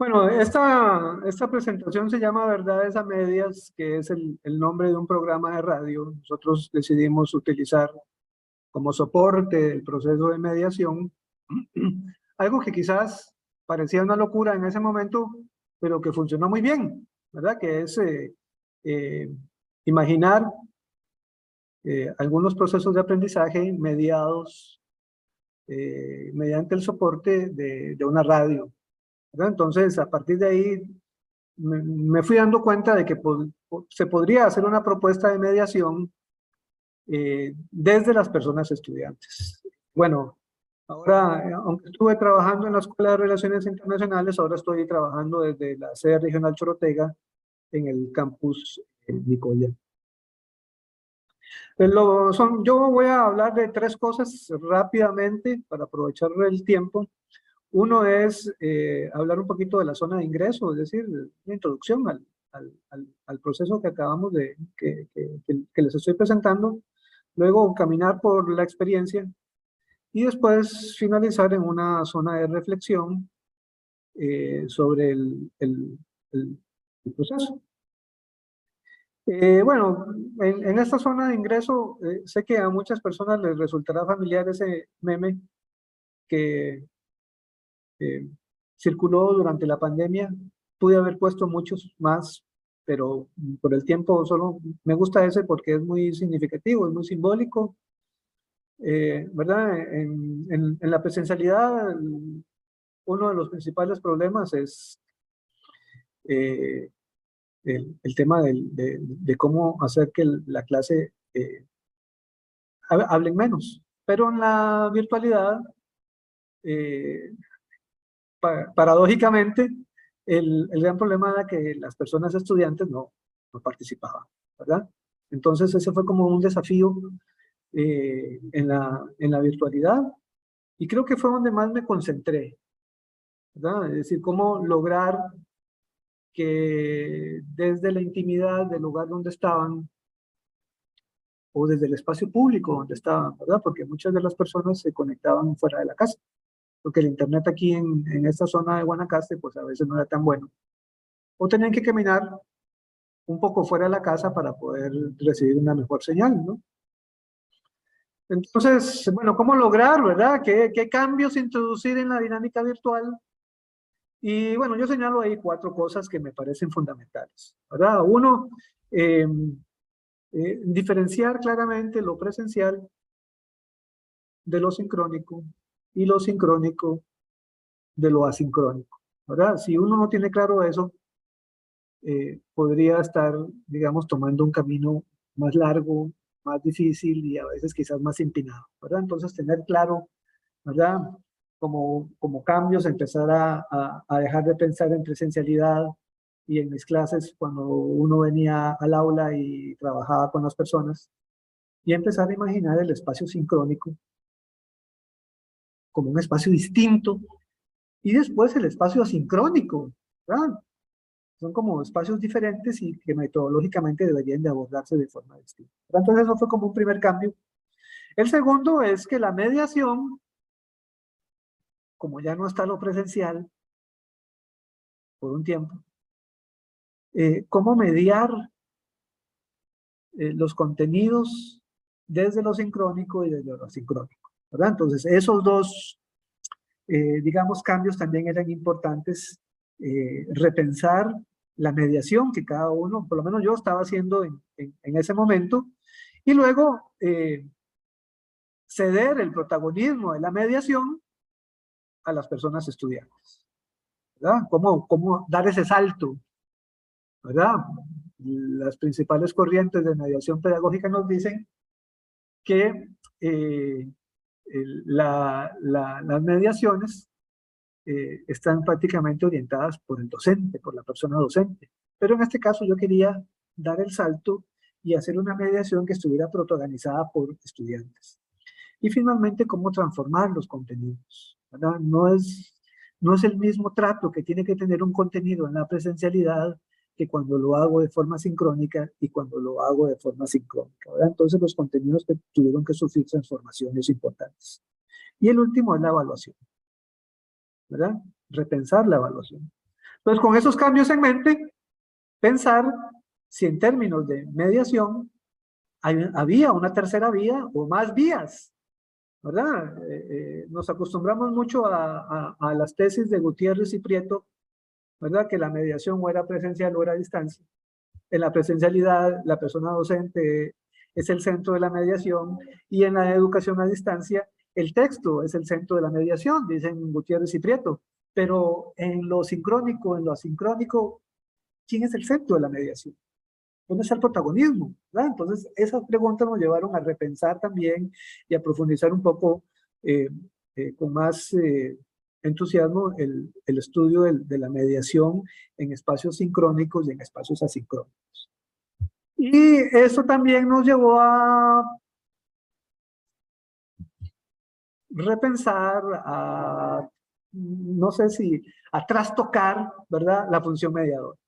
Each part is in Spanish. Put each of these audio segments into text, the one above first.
Bueno, esta presentación se llama Verdades a Medias, que es el nombre de un programa de radio. Nosotros decidimos utilizar como soporte el proceso de mediación, algo que quizás parecía una locura en ese momento, pero que funcionó muy bien, ¿verdad? Que es eh, imaginar algunos procesos de aprendizaje mediados mediante el soporte de una radio, ¿verdad? Entonces, a partir de ahí, me fui dando cuenta de que se podría hacer una propuesta de mediación desde las personas estudiantes. Bueno, ahora, aunque estuve trabajando en la Escuela de Relaciones Internacionales, ahora estoy trabajando desde la sede regional Chorotega en el campus Nicoya. Yo voy a hablar de tres cosas rápidamente para aprovechar el tiempo. Uno es hablar un poquito de la zona de ingreso, es decir, una introducción al proceso que acabamos que les estoy presentando. Luego caminar por la experiencia y después finalizar en una zona de reflexión sobre el proceso. Bueno, en esta zona de ingreso, sé que a muchas personas les resultará familiar ese meme que circuló durante la pandemia. Pude haber puesto muchos más, pero por el tiempo solo me gusta ese porque es muy significativo, es muy simbólico. ¿Verdad? En la presencialidad, uno de los principales problemas es eh, el tema de cómo hacer que la clase hablen menos. Pero en la virtualidad, eh, paradójicamente, el gran problema era que las personas estudiantes no participaban, ¿verdad? Entonces ese fue como un desafío en la virtualidad y creo que fue donde más me concentré, ¿verdad? Es decir, cómo lograr que desde la intimidad del lugar donde estaban o desde el espacio público donde estaban, ¿verdad? Porque muchas de las personas se conectaban fuera de la casa, porque el internet aquí en esta zona de Guanacaste pues a veces no era tan bueno. O tenían que caminar un poco fuera de la casa para poder recibir una mejor señal, ¿no? Entonces, bueno, ¿cómo lograr, verdad? ¿Qué cambios introducir en la dinámica virtual? Y bueno, yo señalo ahí cuatro cosas que me parecen fundamentales, ¿verdad? Uno, diferenciar claramente lo presencial de lo sincrónico y lo sincrónico de lo asincrónico, ¿verdad? Si uno no tiene claro eso, podría estar, digamos, tomando un camino más largo, más difícil y a veces quizás más empinado, ¿verdad? Entonces, tener claro, ¿verdad? Como cambios, empezar a dejar de pensar en presencialidad y en mis clases cuando uno venía al aula y trabajaba con las personas y empezar a imaginar el espacio sincrónico como un espacio distinto y después el espacio asincrónico, ¿verdad? Son como espacios diferentes y que metodológicamente deberían de abordarse de forma distinta. Entonces eso fue como un primer cambio. El segundo es que la mediación, como ya no está lo presencial por un tiempo, cómo mediar los contenidos desde lo sincrónico y desde lo asincrónico, ¿verdad? Entonces esos dos, digamos, cambios también eran importantes, repensar la mediación que cada uno, por lo menos yo estaba haciendo en ese momento, y luego ceder el protagonismo de la mediación a las personas estudiantes, ¿verdad? ¿Cómo dar ese salto, ¿verdad? Las principales corrientes de mediación pedagógica nos dicen que las mediaciones están prácticamente orientadas por el docente, por la persona docente. Pero en este caso yo quería dar el salto y hacer una mediación que estuviera protagonizada por estudiantes. Y finalmente, cómo transformar los contenidos, ¿verdad? No es el mismo trato que tiene que tener un contenido en la presencialidad que cuando lo hago de forma sincrónica y cuando lo hago de forma sincrónica, ¿verdad? Entonces los contenidos que tuvieron que sufrir transformaciones importantes. Y el último es la evaluación, ¿verdad? Repensar la evaluación. Entonces, con esos cambios en mente, pensar si en términos de mediación había una tercera vía o más vías, ¿verdad? Nos acostumbramos mucho a las tesis de Gutiérrez y Prieto, ¿verdad? Que la mediación o era presencial o era a distancia. En la presencialidad, la persona docente es el centro de la mediación, y en la educación a distancia, el texto es el centro de la mediación, dicen Gutiérrez y Prieto. Pero en lo sincrónico, en lo asincrónico, ¿quién es el centro de la mediación? ¿Dónde está el protagonismo? ¿Verdad? Entonces, esas preguntas nos llevaron a repensar también y a profundizar un poco con más entusiasmo el estudio de la mediación en espacios sincrónicos y en espacios asincrónicos. Y eso también nos llevó a repensar, no sé si, a trastocar, ¿verdad?, la función mediadora,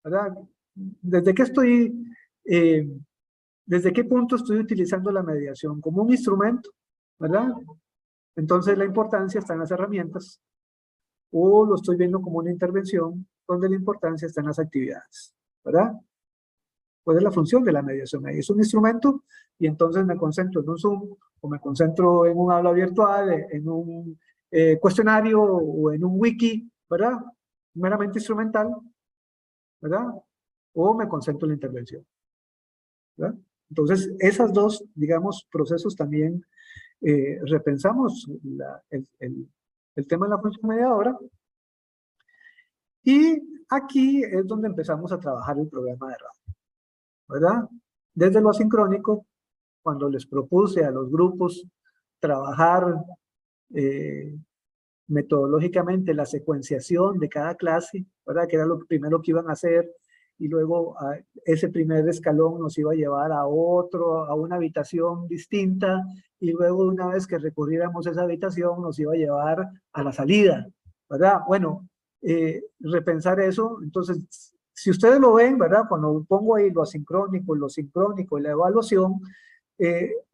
¿verdad? ¿Desde qué desde qué punto estoy utilizando la mediación? Como un instrumento, ¿verdad? Entonces la importancia está en las herramientas, o lo estoy viendo como una intervención, donde la importancia está en las actividades, ¿verdad? ¿Cuál es la función de la mediación? Ahí es un instrumento, y entonces me concentro en un Zoom, o me concentro en un aula virtual, en un cuestionario, o en un wiki, ¿verdad? Meramente instrumental, ¿verdad? O me concentro en la intervención, ¿verdad? Entonces, esas dos, digamos, procesos también repensamos el tema de la función mediadora, y aquí es donde empezamos a trabajar el programa de radio, ¿verdad? Desde lo asincrónico, cuando les propuse a los grupos trabajar metodológicamente la secuenciación de cada clase, ¿verdad?, que era lo primero que iban a hacer, y luego ese primer escalón nos iba a llevar a otro, a una habitación distinta, y luego una vez que recorriéramos esa habitación nos iba a llevar a la salida, ¿verdad? Bueno, repensar eso. Entonces, si ustedes lo ven, ¿verdad?, cuando pongo ahí lo asincrónico, lo sincrónico y la evaluación,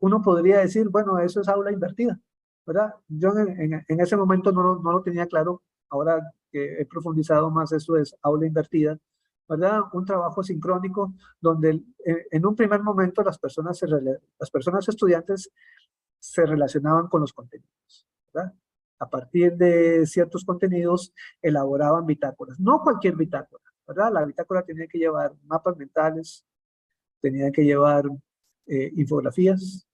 uno podría decir, bueno, eso es aula invertida, ¿verdad? Yo en ese momento no lo tenía claro. Ahora que he profundizado más, eso es aula invertida, ¿verdad? Un trabajo sincrónico donde en un primer momento las personas estudiantes se relacionaban con los contenidos, ¿verdad? A partir de ciertos contenidos elaboraban bitácoras, no cualquier bitácora, ¿verdad? La bitácora tenía que llevar mapas mentales, tenía que llevar infografías,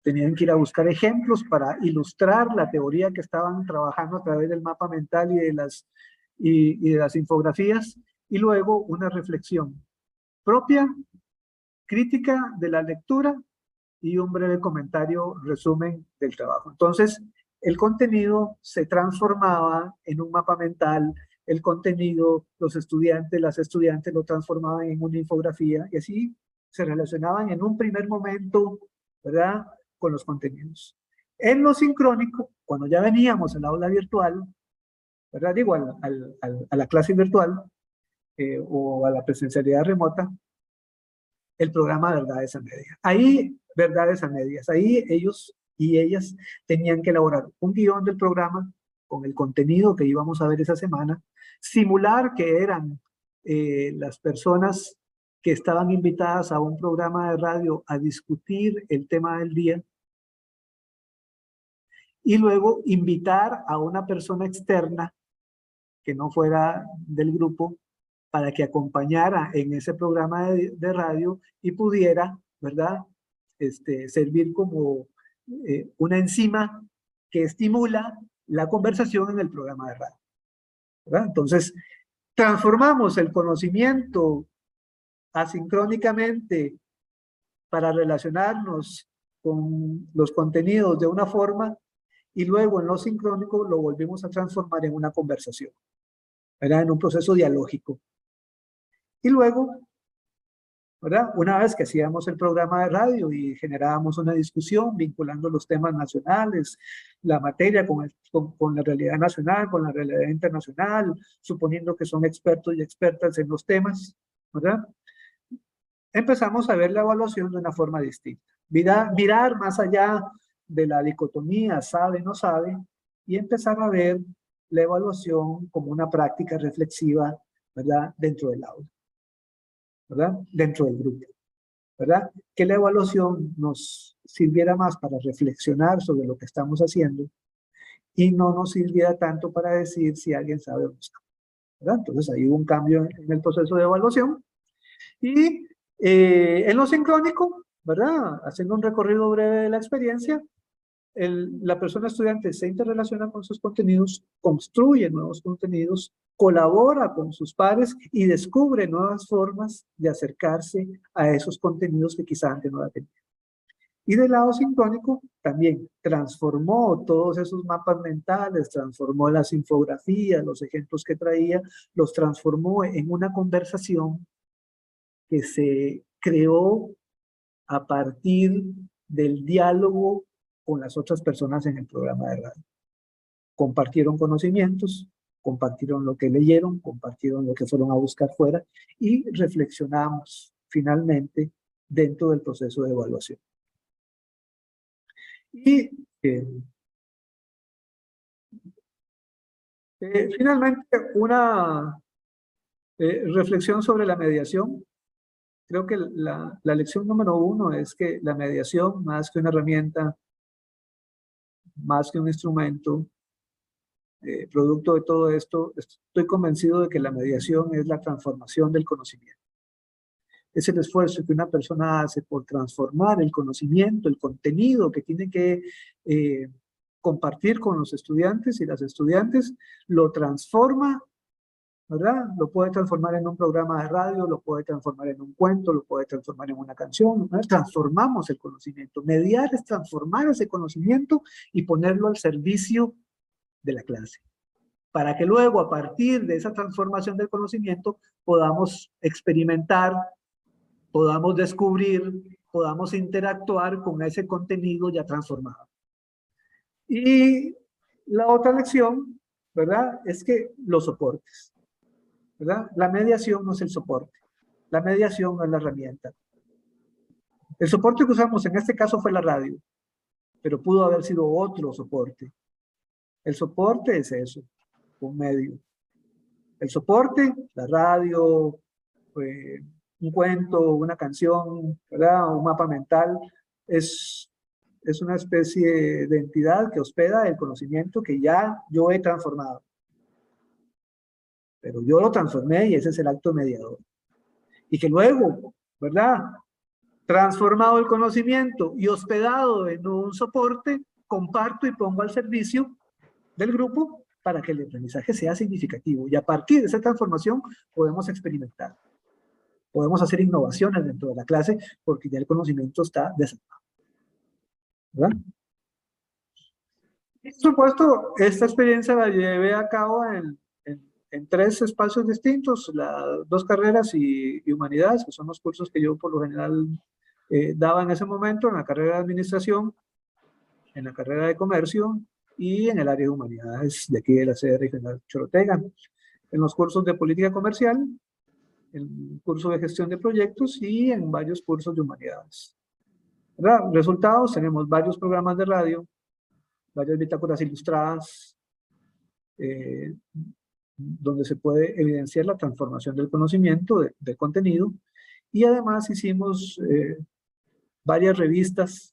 tenían que ir a buscar ejemplos para ilustrar la teoría que estaban trabajando a través del mapa mental y de las infografías, y luego una reflexión propia, crítica de la lectura, y un breve comentario, resumen del trabajo. Entonces, el contenido se transformaba en un mapa mental, el contenido, las estudiantes lo transformaban en una infografía, y así se relacionaban en un primer momento, ¿verdad?, con los contenidos. En lo sincrónico, cuando ya veníamos al aula virtual, ¿verdad?, digo, a la clase virtual o a la presencialidad remota, el programa Verdades a Medias. Ahí, Verdades a Medias, ahí ellos y ellas tenían que elaborar un guión del programa con el contenido que íbamos a ver esa semana, simular que eran las personas que estaban invitadas a un programa de radio a discutir el tema del día, y luego invitar a una persona externa que no fuera del grupo para que acompañara en ese programa de radio y pudiera, ¿verdad?, servir como una enzima que estimula la conversación en el programa de radio, ¿verdad? Entonces, transformamos el conocimiento asincrónicamente para relacionarnos con los contenidos de una forma, y luego en lo sincrónico lo volvimos a transformar en una conversación, ¿verdad?, en un proceso dialógico. Y luego, ¿verdad?, una vez que hacíamos el programa de radio y generábamos una discusión vinculando los temas nacionales, la materia con la realidad nacional, con la realidad internacional, suponiendo que son expertos y expertas en los temas, ¿verdad?, empezamos a ver la evaluación de una forma distinta. Mirar más allá de la dicotomía sabe, no sabe, y empezar a ver la evaluación como una práctica reflexiva, ¿verdad?, dentro del aula, ¿verdad?, dentro del grupo, ¿verdad? Que la evaluación nos sirviera más para reflexionar sobre lo que estamos haciendo y no nos sirviera tanto para decir si alguien sabe o no sabe, ¿verdad? Entonces ahí hubo un cambio en el proceso de evaluación. Y en lo sincrónico, ¿verdad?, haciendo un recorrido breve de la experiencia, la persona estudiante se interrelaciona con sus contenidos, construye nuevos contenidos, colabora con sus pares y descubre nuevas formas de acercarse a esos contenidos que quizá antes no la tenían. Y del lado sincrónico también transformó todos esos mapas mentales, transformó las infografías, los ejemplos que traía, los transformó en una conversación que se creó a partir del diálogo con las otras personas en el programa de radio. Compartieron conocimientos, compartieron lo que leyeron, compartieron lo que fueron a buscar fuera y reflexionamos finalmente dentro del proceso de evaluación. Y finalmente una reflexión sobre la mediación. Creo que la lección número 1 es que la mediación, más que una herramienta, más que un instrumento, producto de todo esto, estoy convencido de que la mediación es la transformación del conocimiento. Es el esfuerzo que una persona hace por transformar el conocimiento, el contenido que tiene que compartir con los estudiantes y las estudiantes, lo transforma, ¿verdad? Lo puede transformar en un programa de radio, lo puede transformar en un cuento, lo puede transformar en una canción, ¿verdad? Transformamos el conocimiento. Mediar es transformar ese conocimiento y ponerlo al servicio de la clase, para que luego, a partir de esa transformación del conocimiento, podamos experimentar, podamos descubrir, podamos interactuar con ese contenido ya transformado. Y la otra lección, ¿verdad?, es que los soportes, ¿verdad? La mediación no es el soporte, la mediación no es la herramienta. El soporte que usamos en este caso fue la radio, pero pudo haber sido otro soporte. El soporte es eso, un medio. El soporte, la radio, un cuento, una canción, ¿verdad?, un mapa mental, es una especie de entidad que hospeda el conocimiento que ya yo he transformado. Pero yo lo transformé y ese es el acto mediador. Y que luego, ¿verdad?, transformado el conocimiento y hospedado en un soporte, comparto y pongo al servicio del grupo para que el aprendizaje sea significativo. Y a partir de esa transformación podemos experimentar. Podemos hacer innovaciones dentro de la clase porque ya el conocimiento está desarrollado, ¿verdad? Y por supuesto, esta experiencia la llevé a cabo en 3 espacios distintos, las 2 carreras y humanidades, que son los cursos que yo por lo general daba en ese momento, en la carrera de administración, en la carrera de comercio y en el área de humanidades de aquí de la sede regional Chorotega. En los cursos de política comercial, en el curso de gestión de proyectos y en varios cursos de humanidades. ¿Verdad? Resultados, tenemos varios programas de radio, varias bitácoras ilustradas, donde se puede evidenciar la transformación del conocimiento, del contenido, y además hicimos varias revistas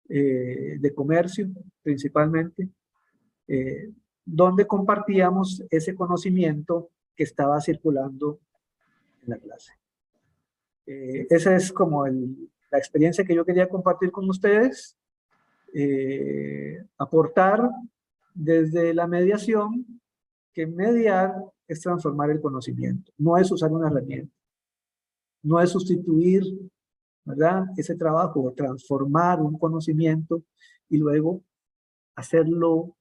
de comercio, principalmente, donde compartíamos ese conocimiento que estaba circulando en la clase. Esa es como la experiencia que yo quería compartir con ustedes, aportar desde la mediación, que mediar es transformar el conocimiento, no es usar una herramienta, no es sustituir, ¿verdad?, ese trabajo, transformar un conocimiento y luego hacerlo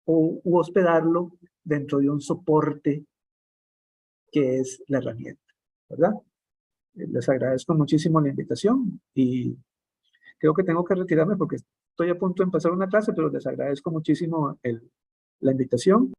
u hospedarlo dentro de un soporte que es la herramienta, ¿verdad? Les agradezco muchísimo la invitación y creo que tengo que retirarme porque estoy a punto de empezar una clase, pero les agradezco muchísimo la invitación.